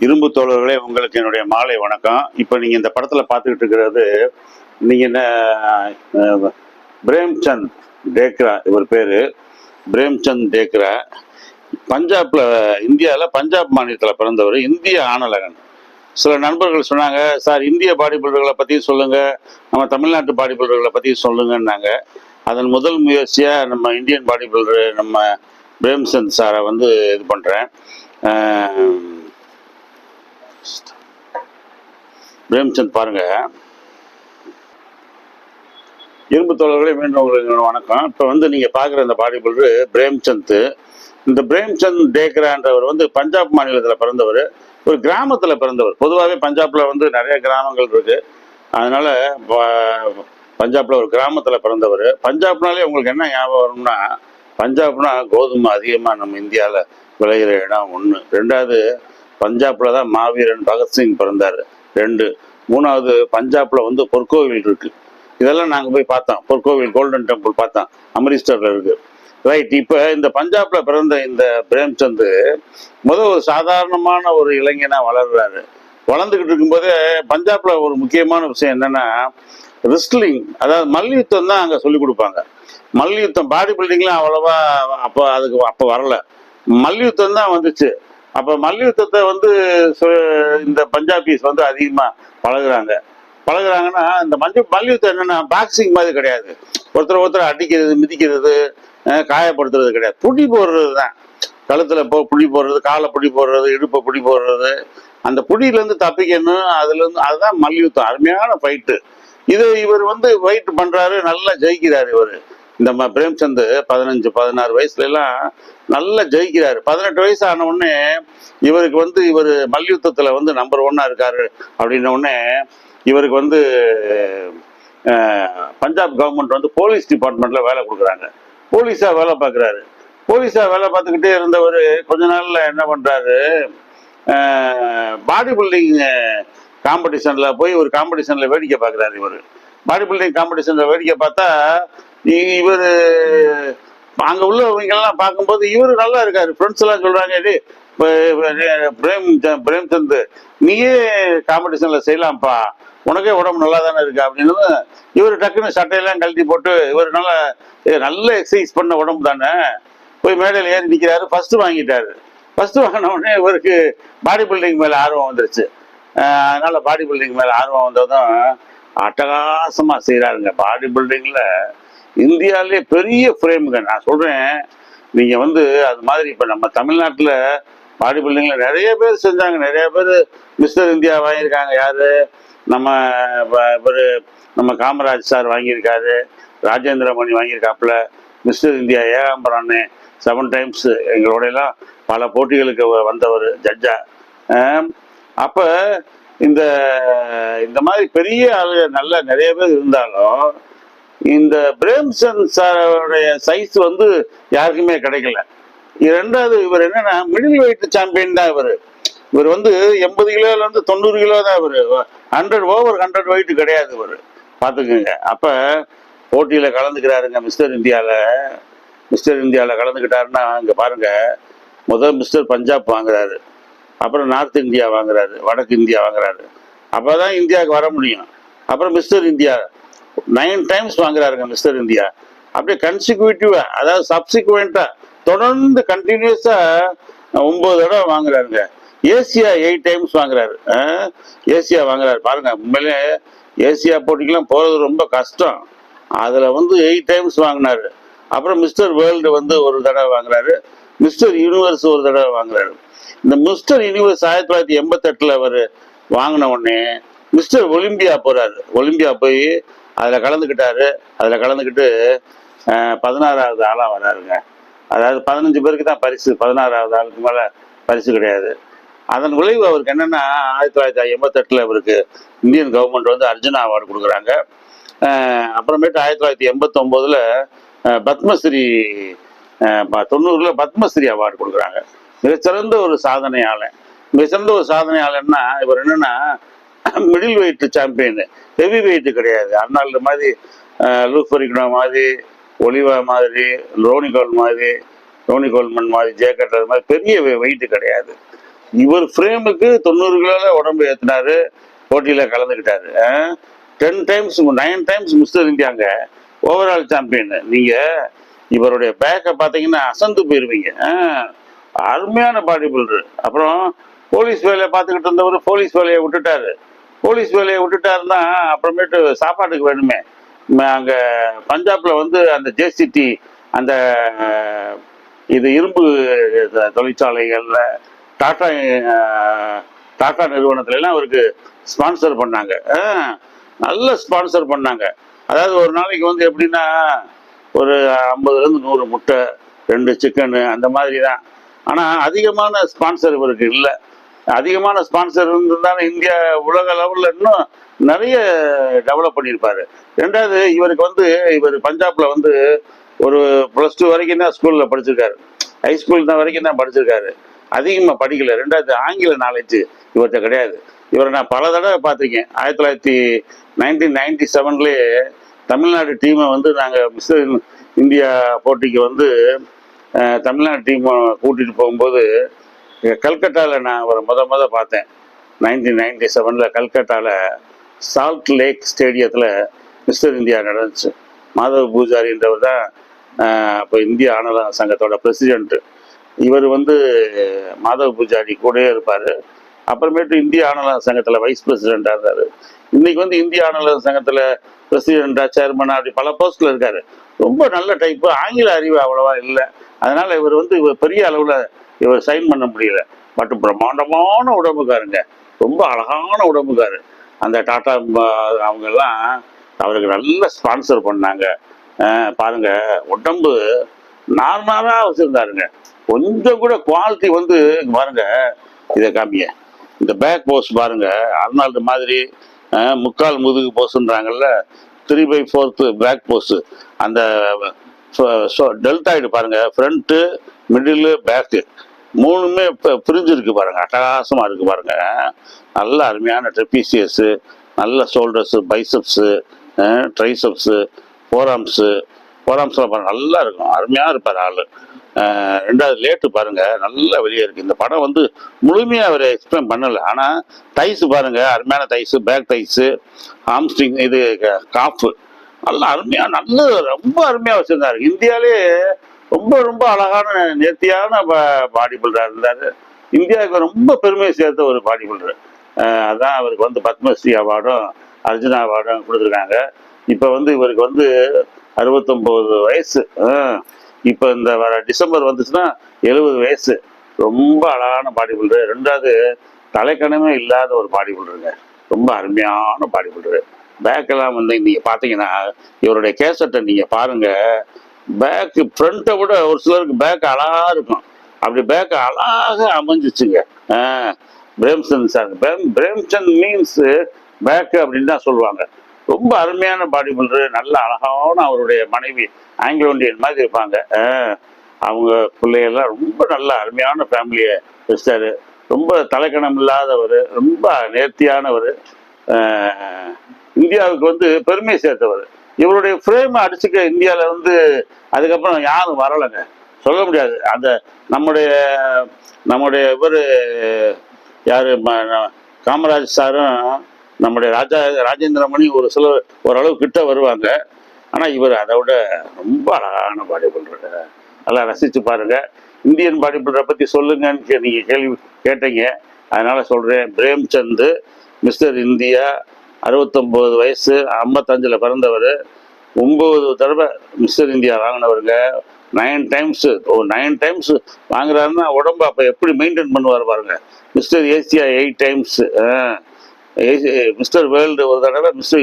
இரும்பு தோழர்களே, உங்களுக்கு என்னுடைய மாலை வணக்கம். இப்போ நீங்க இந்த படத்துல பார்த்துக்கிட்டு இருக்கிறது, நீங்க என்ன பிரேம்சந்த் டேக்ரா, இவர் பேரு பிரேம்சந்த் டேக்ரா. பஞ்சாப்ல, இந்தியாவில் பஞ்சாப் மாநிலத்தில் பிறந்தவர், இந்திய ஆணழகன். சில நண்பர்கள் சொன்னாங்க, சார் இந்திய பாடி பில்டர்களை பற்றி சொல்லுங்க, நம்ம தமிழ்நாட்டு பாடி பில்டர்களை பற்றி சொல்லுங்கன்னாங்க. அதன் முதல் முயற்சியாக நம்ம இந்தியன் பாடி பில்டர் நம்ம பிரேம்சந்த் சாரை வந்து இது பண்ணுறேன். பிரேம்சந்த் பாருங்க. இரும்பு தோழர்களே, மீண்டும் உங்களுக்கு வணக்கம். இப்போ வந்து நீங்க பாக்குற இந்த பாடி பில்டர் பிரேம்சந்த். இந்த பிரேம்சந்த் டேக்ரான்றவர் வந்து பஞ்சாப் மாநிலத்தில் பிறந்தவர், ஒரு கிராமத்தில் பிறந்தவர். பொதுவாகவே பஞ்சாப்ல வந்து நிறைய கிராமங்கள் இருக்கு, அதனால பஞ்சாப்ல ஒரு கிராமத்தில் பிறந்தவர். பஞ்சாப்னாலே உங்களுக்கு என்ன ஞாபகம் வரும்னா, பஞ்சாப்னா கோதுமை அதிகமாக நம்ம இந்தியாவில் விளையிற இடம் ஒன்று. ரெண்டாவது, பஞ்சாப்ல தான் மாவீரன் பகத்சிங் பிறந்தார். ரெண்டு. மூணாவது, பஞ்சாப்ல வந்து பொற்கோவில் இருக்கு. இதெல்லாம் நாங்கள் போய் பார்த்தோம். பொற்கோவில் கோல்டன் டெம்பிள் பார்த்தோம், அமிர்தசர்ல இருக்கு. ரைட். இப்போ இந்த பஞ்சாப்ல பிறந்த இந்த பிரேம்சந்த் ஒரு சாதாரணமான ஒரு இளைஞனா வளர்றாரு. வளர்ந்துகிட்டு இருக்கும்போதே பஞ்சாப்ல ஒரு முக்கியமான விஷயம் என்னன்னா, ரெஸ்லிங், அதாவது மல்யுத்தம் தான் அங்கே சொல்லி கொடுப்பாங்க. மல்யுத்தம், பாடி பில்டிங்லாம் அவ்வளவா அப்போ வரல, மல்யுத்தம் தான் வந்துச்சு. அப்போ மல்யுத்தத்தை வந்து இந்த பஞ்சாபிஸ் வந்து அதிகமாக பழகுறாங்கன்னா, இந்த மல்யுத்தம் என்னன்னா பாக்ஸிங் மாதிரி கிடையாது. ஒருத்தர் அடிக்கிறது, மிதிக்கிறது, காயப்படுத்துறது கிடையாது. புடி போடுறது தான். கழுத்துல புடி போடுறது, காலை புடி போடுறது, இடுப்பை புடி போடுறது, அந்த புடியிலேருந்து தப்பிக்கணும். அதுதான் மல்யுத்தம். அருமையான ஃபைட்டு. இவர் வந்து ஃபைட் பண்றாரு, நல்லா ஜெயிக்கிறாரு. இவர் இந்த பிரேம்சந்த் 15-16 வயசுல எல்லாம் நல்லா ஜெயிக்கிறாரு. 18 வயசு ஆன உடனே இவருக்கு வந்து இவர் மல்யுத்தத்துல வந்து நம்பர் 1 இருக்காரு அப்படின்ன உடனே இவருக்கு வந்து பஞ்சாப் கவர்மெண்ட் வந்து போலீஸ் டிபார்ட்மெண்ட்ல வேலை கொடுக்குறாங்க. போலீஸா வேலை பார்க்குறாரு. போலீஸா வேலை பார்த்துக்கிட்டே இருந்தவர் கொஞ்ச நாள்ல என்ன பண்றாரு, பாடி பில்டிங் காம்படிஷன்ல போய் ஒரு காம்படிஷன்ல வேடிக்கை பார்க்குறாரு. இவர் பாடி பில்டிங் காம்படிஷன்ல வேடிக்கை பார்த்தா, இவர் அங்க உள்ளவங்க எல்லாம் பார்க்கும்போது இவரு நல்லா இருக்காரு. ஃப்ரெண்ட்ஸ் எல்லாம் சொல்றாங்க, பிரேம்சந்த் நீயே காம்படிஷன்ல செய்யலாம்ப்பா, உனக்கே உடம்பு நல்லா தானே இருக்கு அப்படின்னு. இவர் டக்குன்னு சட்டையெல்லாம் கழட்டி போட்டு, இவர் நல்ல எக்ஸசைஸ் பண்ண உடம்பு தானே, போய் மேடையில் ஏறி நிற்கிறாரு. ஃபர்ஸ்ட் வாங்கிட்டாரு. ஃபர்ஸ்ட் வாங்கின உடனே இவருக்கு பாடி பில்டிங் மேல ஆர்வம் வந்துருச்சு. அதனால பாடி பில்டிங் மேல ஆர்வம் வந்ததும் அட்டகாசமா செய்யறாருங்க. பாடி பில்டிங்ல இந்தியாவிலே பெரிய ஃப்ரேமுங்க. நான் சொல்றேன், நீங்க வந்து அது மாதிரி இப்ப நம்ம தமிழ்நாட்டுல பாடி பில்டிங்ல நிறைய பேர் செஞ்சாங்க. நிறைய பேர் மிஸ்டர் இந்தியா வாங்கியிருக்காங்க. யாரு, நம்ம காமராஜ் சார் வாங்கியிருக்காரு, ராஜேந்திர மணி வாங்கியிருக்காப்புல. மிஸ்டர் இந்தியா ஏகாம்பரம் 7 டைம்ஸ் எங்களோட எல்லாம் பல போட்டிகளுக்கு வந்தவர் ஜட்ஜா. அப்ப இந்த மாதிரி பெரிய ஆளுகள் நல்ல நிறைய பேர் இருந்தாலும், இந்த பிரேம்சந்த் சாரோடைய சைஸ் வந்து யாருக்குமே கிடைக்கல. ரெண்டாவது, இவர் என்னன்னா மிடில் வெயிட் சாம்பியன் தான். இவர் வந்து 80 கிலோல இருந்து 90 கிலோ தான். இவர் 100 வெயிட் கிடையாது. இவர் பார்த்துக்குங்க. அப்ப போட்டியில கலந்துக்கிறாருங்க. மிஸ்டர் இந்தியாவில் கலந்துக்கிட்டாருன்னா, இங்க பாருங்க, முதல் மிஸ்டர் பஞ்சாப் வாங்குறாரு, அப்புறம் நார்த் இந்தியா வாங்குறாரு, வடக்கு இந்தியா வாங்குறாரு. அப்பதான் இந்தியாவுக்கு வர முடியும். அப்புறம் மிஸ்டர் இந்தியா 9 டைம்ஸ் வாங்குறாருங்க மிஸ்டர் இந்தியா. அப்படியே கன்சிக்யூட்டிவா, அதாவது சப்சிக்வெண்டா, தொடர்ந்து கண்டினியூஸா 9 தடவை வாங்குறாருங்க. ஏசியா 8 டைம்ஸ் வாங்குறாரு. ஏசியா வாங்குறாரு. பாருங்க, உண்மையிலே ஏசியா போட்டிக்கெல்லாம் போறது ரொம்ப கஷ்டம். அதுல வந்து 8 டைம்ஸ் வாங்கினாரு. அப்புறம் மிஸ்டர் வேர்ல்டு வந்து ஒரு தடவை வாங்குறாரு. மிஸ்டர் யூனிவர்ஸ் ஒரு தடவை வாங்குறாரு. இந்த மிஸ்டர் யூனிவர்ஸ் 1988 அவர் வாங்கின உடனே மிஸ்டர் ஒலிம்பியா போறாரு. ஒலிம்பியா போய் அதுல கலந்துக்கிட்டாரு. அதுல கலந்துக்கிட்டு 16வது ஆளா வராருங்க. அதாவது 15 பேருக்கு தான் பரிசு, 16வது ஆளுக்கு மேல பரிசு கிடையாது. அதன் விளைவு அவருக்கு என்னன்னா, 1988 அவருக்கு இந்தியன் கவர்மெண்ட் வந்து அர்ஜுனா அவார்டு கொடுக்குறாங்க. அப்புறமேட்டு 1989 பத்மஸ்ரீ, 90 பத்மஸ்ரீ அவார்டு கொடுக்குறாங்க. மிகச்சிறந்த ஒரு சாதனையாளன். மிகச்சிறந்த ஒரு சாதனையாளன்னா இவர் என்னன்னா, middle weight champion, heavy weight கிடையாது. அர்னால்டு மாதிரி, லூக் ஃபெரிக்னோ மாதிரி, ஒலிவா மாதிரி, ரோனி கோல்மன் மாதிரி, ஜே கட்டர் மாதிரி பெரிய வெயிட் கிடையாது. இவர் ஃப்ரேமுக்கு 90 கிலோல உடம்பு ஏற்றினாரு, போட்டியில் கலந்துக்கிட்டாரு. 10 டைம்ஸ் 9 டைம்ஸ் மிஸ்டர் இந்தியாங்க, ஓவரால் சாம்பியன். நீங்கள் இவருடைய பேக்கை பார்த்தீங்கன்னா அசந்து போயிருவீங்க. அருமையான பாடி பில்டர். அப்புறம் போலீஸ் வேலையை பார்த்துக்கிட்டு இருந்தவர் போலீஸ் வேலையை விட்டுட்டாரு. போலீஸ் வேலையை விட்டுட்டாருன்னா அப்புறமேட்டு சாப்பாட்டுக்கு வேணுமே. அங்கே பஞ்சாப்ல வந்து அந்த ஜேசிடி அந்த இது இரும்பு தொழிற்சாலைகள்ல டாடா டாடா நிறுவனத்துல எல்லாம் அவருக்கு ஸ்பான்சர் பண்ணாங்க. நல்ல ஸ்பான்சர் பண்ணாங்க. அதாவது ஒரு நாளைக்கு வந்து எப்படின்னா ஒரு 50லேருந்து 100 முட்டை, 2 சிக்கனு, அந்த மாதிரி தான். ஆனால் அதிகமான ஸ்பான்சர் இவருக்கு இல்லை. அதிகமான ஸ்பான்சர் இருந்திருந்தாலும் இந்தியா உலக லெவலில் இன்னும் நிறைய டெவலப் பண்ணியிருப்பாரு. ரெண்டாவது இவருக்கு வந்து இவர் பஞ்சாப்ல வந்து ஒரு +2 வரைக்கும் தான் ஸ்கூலில் படிச்சிருக்காரு. ஹைஸ்கூல் தான் வரைக்கும் தான் படிச்சிருக்காரு. அதிகமாக படிக்கல. ரெண்டாவது ஆங்கில நாலேஜ் இவர்கிட்ட கிடையாது. இவரை நான் பல தடவை பார்த்துருக்கேன். 1997லேயே தமிழ்நாடு டீமை வந்து நாங்கள் மிஸ்டர் இந்தியா போட்டிக்கு வந்து தமிழ்நாடு டீமை கூட்டிகிட்டு போகும்போது கல்கட்டாவில் நான் ஒரு முத பார்த்தேன். 1997 கல்கட்டாவில் சால்ட் லேக் ஸ்டேடியத்தில் மிஸ்டர் இந்தியா நடந்துச்சு. மாதவ் பூஜாரின்றவர் தான் இப்போ இந்திய ஆணவ சங்கத்தோட பிரசிடென்ட்டு. இவர் வந்து மாதவ் பூஜாரி கூடயே இருப்பார். அப்புறமேட்டு இந்திய ஆணவ சங்கத்தில் வைஸ் பிரசிடெண்ட்டாக இருந்தார். இன்னைக்கு வந்து இந்திய ஆணவ சங்கத்தில் பிரசிடெண்ட்டாக, சேர்மனாக, அப்படி பல போஸ்டில் இருக்காரு. ரொம்ப நல்ல டைப்பு. ஆங்கில அறிவு அவ்வளவா இல்லை. அதனால இவர் வந்து இவர் பெரிய அளவில் இவர் சைன் பண்ண முடியல. பட் பிரம்மாண்டமான உடம்புக்காருங்க, ரொம்ப அழகான உடம்புக்காரு. அந்த டாட்டா அவங்க எல்லாம் அவருக்கு நல்ல ஸ்பான்சர் பண்ணாங்க. பாருங்க, உடம்பு நார்மலா வச்சிருந்தாருங்க. கொஞ்சம் கூட குவாலிட்டி வந்து பாருங்க. இதை காமிய இந்த பேக் போஸ் பாருங்க, அர்னால்டு மாதிரி முக்கால் முதுகு போஸ்ன்றாங்கல்ல, 3/4 பேக் போஸ். அந்த டெல்டாய்டு பாருங்க, ஃப்ரண்ட்டு, மிடில், பேக்கு மூணுமே இப்போ பிரிஞ்சிருக்கு பாருங்க. அட்டகாசமா இருக்கு பாருங்க. நல்ல அருமையான ட்ரெபீசியஸு, நல்ல ஷோல்டர்ஸு, பைசப்ஸு, ட்ரைசப்ஸு, ஃபோராம்ஸ்லாம் பாருங்க நல்லா இருக்கும். அருமையாக இருப்பார் ஆள். ரெண்டாவது லேட்டு பாருங்க, நல்லா வெளியே இருக்கு. இந்த படம் வந்து முழுமையாக அவர் எக்ஸ்பிளைன் பண்ணலை. ஆனால் தைஸு பாருங்க, அருமையான தைஸு, பேக் தைஸு, ஹாம்ஸ்ட்ரிங், இது காஃபு நல்லா அருமையாக, நல்ல ரொம்ப அருமையாக வச்சுருந்தாரு. இந்தியாவிலே ரொம்ப ரொம்ப அழகான நேர்த்தியான பாடி பில்டராக இருந்தார். இந்தியாவுக்கு ரொம்ப பெருமையை சேர்த்த ஒரு பாடி பில்டர். அதான் அவருக்கு வந்து பத்மஸ்ரீ அவார்டும் அர்ஜுனா அவார்டும் கொடுத்துருக்காங்க. இப்போ வந்து இவருக்கு வந்து 69 வயசு. இப்போ இந்த வர டிசம்பர் வந்துச்சுன்னா 70 வயசு. ரொம்ப அழகான பாடி பில்டர். ரெண்டாவது தலைக்கணமே இல்லாத ஒரு பாடி பில்டருங்க. ரொம்ப அருமையான பாடி பில்டரு. பேக்கெல்லாம் வந்து நீங்கள் பார்த்தீங்கன்னா இவருடைய கேசட்டை நீங்கள் பாருங்கள். பேக்கு ஃப்ரண்ட்டை விட ஒரு சிலருக்கு பேக் அழகாக இருக்கும். அப்படி பேக்கு அழகாக அமைஞ்சிச்சுங்க. Premchand sir. Premchand means back அப்படின்னு தான் சொல்லுவாங்க. ரொம்ப அருமையான பாடி பில்டரு. நல்ல அழகான அவருடைய மனைவி ஆங்கிலோ இண்டியன் மாதிரி இருப்பாங்க. அவங்க பிள்ளைகள்லாம் ரொம்ப நல்ல அருமையான ஃபேமிலியை வச்சாரு. ரொம்ப தலைக்கணம் இல்லாதவர், ரொம்ப நேர்த்தியானவர், இந்தியாவுக்கு வந்து பெருமை சேர்த்தவர். இவருடைய ஃப்ரேமை அடிச்சுக்க இந்தியாவில் வந்து அதுக்கப்புறம் யாரும் வரலைங்க, சொல்ல முடியாது. அந்த நம்முடைய இவர் யார், காமராஜ் சாரும் நம்முடைய ராஜேந்திரமணி ஒரு சில ஓரளவு கிட்ட வருவாங்க. ஆனால் இவர் அதை விட ரொம்ப அழகான பாடி பில்டர். நல்லா ரசித்து பாருங்க. இந்தியன் பாடி பில்டரை பற்றி சொல்லுங்கன்னு நீங்கள் கேள்வி கேட்டீங்க, அதனால சொல்கிறேன். பிரேம்சந்த் மிஸ்டர் இந்தியா, 69 வயசு, 55ல் பிறந்தவர், 9 தடவை மிஸ்டர் இந்தியா வாங்கினவருங்க. 9 டைம்ஸ் வாங்குறாருன்னா உடம்பு அப்போ எப்படி மெயின்டைன் பண்ணுவார் பாருங்க. Mister Asia 8 times, mister world ஒரு தடவை, மிஸ்டர்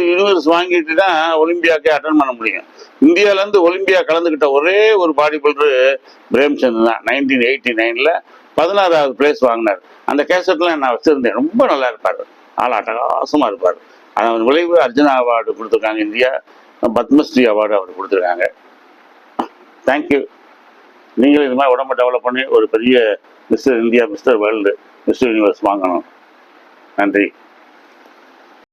யூனிவர்ஸ் வாங்கிட்டு தான் ஒலிம்பியாக்கே அட்டன் பண்ண முடியும். இந்தியாவிலேருந்து ஒலிம்பியா கலந்துக்கிட்ட ஒரே ஒரு பாடி பில்டரு பிரேம்சந்த் தான். 1989ல் 16வது பிளேஸ் வாங்கினார். அந்த கேசட்லாம் நான் வச்சுருந்தேன். ரொம்ப நல்லா இருப்பார், ஆள் அட்டகாசமாக இருப்பார். அதன் விளைவு அர்ஜுனா அவார்டு கொடுத்துருக்காங்க இந்தியா, பத்மஸ்ரீ அவார்டு அவர் கொடுத்துருக்காங்க. தேங்க்யூ. நீங்களும் இது மாதிரி உடம்பை டெவலப் பண்ணி ஒரு பெரிய mister India, mister world, mister universe வாங்கணும். நன்றி.